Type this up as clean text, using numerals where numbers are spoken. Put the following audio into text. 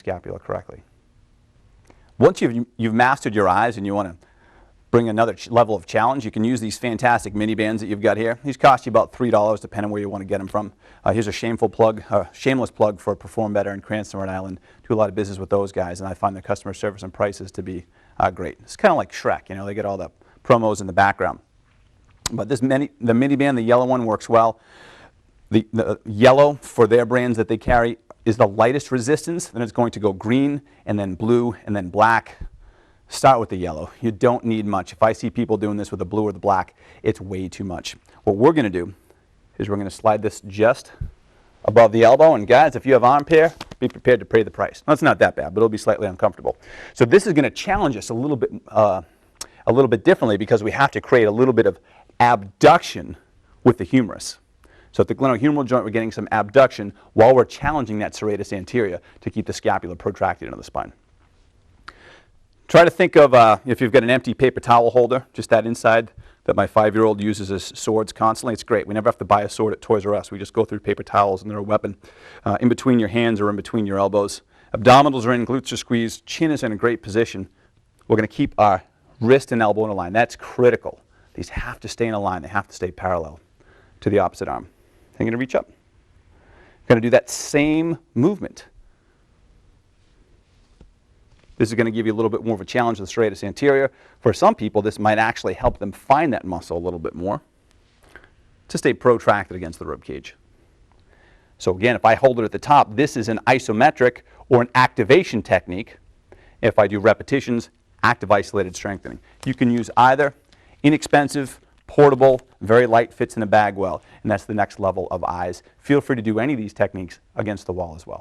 scapula correctly. Once you've mastered your eyes and you want to bring another level of challenge, you can use these fantastic mini bands that you've got here. These cost you about $3 depending on where you want to get them from. Here's a shameless plug for Perform Better in Cranston, Rhode Island. Do a lot of business with those guys, and I find their customer service and prices to be great. It's kind of like Shrek, you know, they get all the promos in the background. But the mini band, the yellow one, works well. The yellow for their brands that they carry is the lightest resistance. Then it's going to go green and then blue and then black. Start with the yellow. You don't need much. If I see people doing this with the blue or the black, it's way too much. What we're going to do is we're going to slide this just above the elbow. And guys, if you have arm pair, be prepared to pay the price. Well, it's not that bad, but it'll be slightly uncomfortable. So this is going to challenge us a little bit differently because we have to create a little bit of abduction with the humerus. So at the glenohumeral joint, we're getting some abduction while we're challenging that serratus anterior to keep the scapula protracted into the spine. Try to think of if you've got an empty paper towel holder, just that inside that my 5-year-old uses as swords constantly. It's great. We never have to buy a sword at Toys R Us. We just go through paper towels and they're a weapon in between your hands or in between your elbows. Abdominals are in, glutes are squeezed, chin is in a great position. We're going to keep our wrist and elbow in a line. That's critical. These have to stay in a line. They have to stay parallel to the opposite arm. I'm going to reach up. I'm going to do that same movement. This is going to give you a little bit more of a challenge with the serratus anterior. For some people, this might actually help them find that muscle a little bit more to stay protracted against the rib cage. So again, if I hold it at the top, this is an isometric or an activation technique. If I do repetitions, active isolated strengthening. You can use either. Inexpensive, portable, very light, fits in a bag well, and that's the next level of eyes. Feel free to do any of these techniques against the wall as well.